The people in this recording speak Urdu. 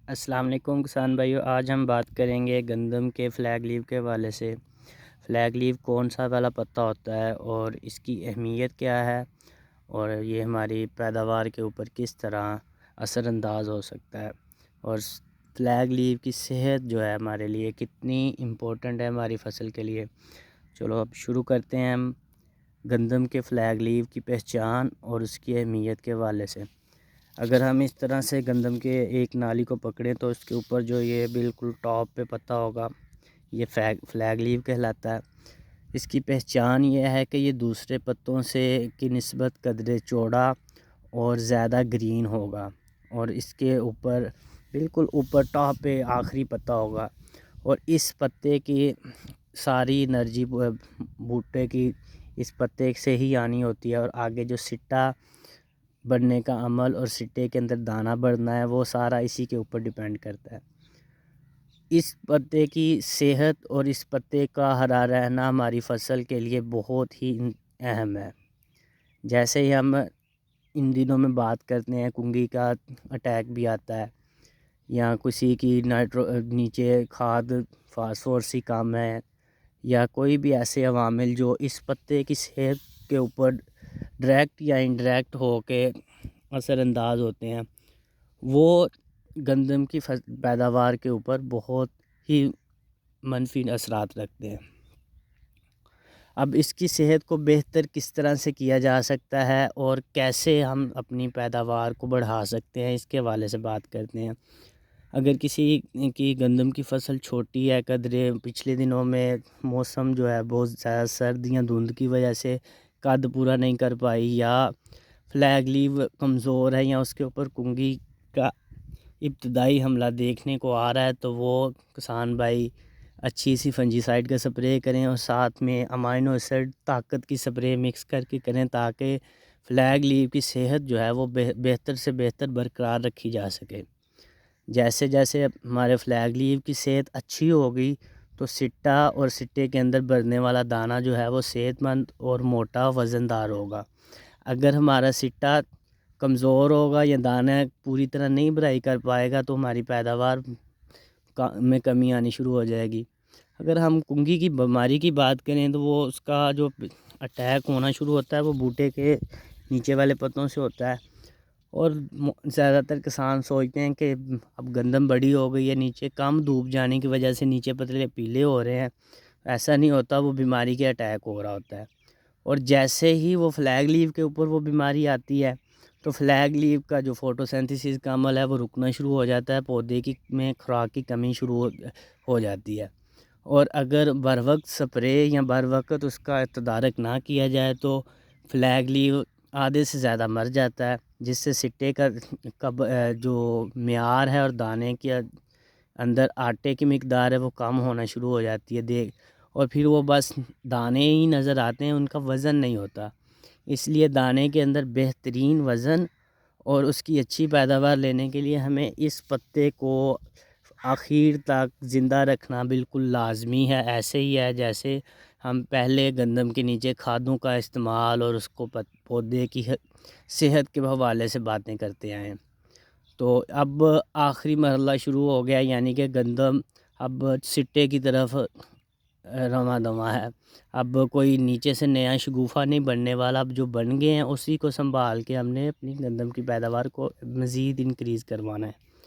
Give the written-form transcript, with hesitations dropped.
السلام علیکم کسان بھائیو، آج ہم بات کریں گے گندم کے فلیگ لیف کے حوالے سے۔ فلیگ لیف کون سا والا پتا ہوتا ہے اور اس کی اہمیت کیا ہے، اور یہ ہماری پیداوار کے اوپر کس طرح اثر انداز ہو سکتا ہے، اور فلیگ لیف کی صحت جو ہے ہمارے لیے کتنی امپورٹنٹ ہے ہماری فصل کے لیے۔ چلو اب شروع کرتے ہیں ہم گندم کے فلیگ لیف کی پہچان اور اس کی اہمیت کے حوالے سے۔ اگر ہم اس طرح سے گندم کے ایک نالی کو پکڑیں تو اس کے اوپر جو یہ بالکل ٹاپ پہ پتا ہوگا، یہ فلیگ لیف کہلاتا ہے۔ اس کی پہچان یہ ہے کہ یہ دوسرے پتوں سے کی نسبت قدرے چوڑا اور زیادہ گرین ہوگا، اور اس کے اوپر بالکل اوپر ٹاپ پہ آخری پتا ہوگا، اور اس پتے کی ساری انرجی بوٹے کی اس پتے سے ہی آنی ہوتی ہے، اور آگے جو سٹا بڑھنے کا عمل اور سٹے کے اندر دانہ بڑھنا ہے وہ سارا اسی کے اوپر ڈیپینڈ کرتا ہے۔ اس پتے کی صحت اور اس پتے کا ہرا رہنا ہماری فصل کے لیے بہت ہی اہم ہے۔ جیسے ہی ہم ان دنوں میں بات کرتے ہیں کنگھی کا اٹیک بھی آتا ہے، یا کسی کی نیچے کھاد فاسفورس کم ہے، یا کوئی بھی ایسے عوامل جو اس پتے کی صحت کے اوپر ڈائریکٹ یا انڈائریکٹ ہو کے اثر انداز ہوتے ہیں، وہ گندم کی پیداوار کے اوپر بہت ہی منفی اثرات رکھتے ہیں۔ اب اس کی صحت کو بہتر کس طرح سے کیا جا سکتا ہے اور کیسے ہم اپنی پیداوار کو بڑھا سکتے ہیں، اس کے حوالے سے بات کرتے ہیں۔ اگر کسی کی گندم کی فصل چھوٹی ہے قدرے، پچھلے دنوں میں موسم جو ہے بہت زیادہ سرد یا دھند کی وجہ سے قد پورا نہیں کر پائی، یا فلیگ لیف کمزور ہے، یا اس کے اوپر کنگھی کا ابتدائی حملہ دیکھنے کو آ رہا ہے، تو وہ کسان بھائی اچھی سی فنجی سائڈ کا سپرے کریں، اور ساتھ میں امائنو ایسڈ طاقت کی سپرے مکس کر کے کریں، تاکہ فلیگ لیف کی صحت جو ہے وہ بہتر سے بہتر برقرار رکھی جا سکے۔ جیسے جیسے ہمارے فلیگ لیف کی صحت اچھی ہوگی تو سٹا اور سٹے کے اندر بھرنے والا دانہ جو ہے وہ صحت مند اور موٹا وزندار ہوگا۔ اگر ہمارا سٹا کمزور ہوگا یا دانہ پوری طرح نہیں بھرائی کر پائے گا تو ہماری پیداوار میں کمی آنی شروع ہو جائے گی۔ اگر ہم کنگھی کی بیماری کی بات کریں تو وہ اس کا جو اٹیک ہونا شروع ہوتا ہے وہ بوٹے کے نیچے والے پتوں سے ہوتا ہے، اور زیادہ تر کسان سوچتے ہیں کہ اب گندم بڑی ہو گئی ہے، نیچے کم دھوپ جانے کی وجہ سے نیچے پتلے پیلے ہو رہے ہیں۔ ایسا نہیں ہوتا، وہ بیماری کے اٹیک ہو رہا ہوتا ہے، اور جیسے ہی وہ فلیگ لیف کے اوپر وہ بیماری آتی ہے تو فلیگ لیف کا جو فوٹو سینتھسس کا عمل ہے وہ رکنا شروع ہو جاتا ہے، پودے میں خوراک کی کمی شروع ہو جاتی ہے، اور اگر بر وقت سپرے یا بر وقت اس کا تدارک نہ کیا جائے تو فلیگ لیف آدھے سے زیادہ مر جاتا ہے، جس سے سٹے کا جو معیار ہے اور دانے کے اندر آٹے کی مقدار ہے وہ کم ہونا شروع ہو جاتی ہے، اور پھر وہ بس دانے ہی نظر آتے ہیں، ان کا وزن نہیں ہوتا۔ اس لیے دانے کے اندر بہترین وزن اور اس کی اچھی پیداوار لینے کے لیے ہمیں اس پتے کو آخر تک زندہ رکھنا بالکل لازمی ہے۔ ایسے ہی ہے جیسے ہم پہلے گندم کے نیچے کھادوں کا استعمال اور اس کو پودے کی صحت کے حوالے سے باتیں کرتے آئے ہیں، تو اب آخری مرحلہ شروع ہو گیا، یعنی کہ گندم اب سٹے کی طرف رواں دواں ہے۔ اب کوئی نیچے سے نیا شگوفہ نہیں بننے والا، اب جو بن گئے ہیں اسی کو سنبھال کے ہم نے اپنی گندم کی پیداوار کو مزید انکریز کروانا ہے۔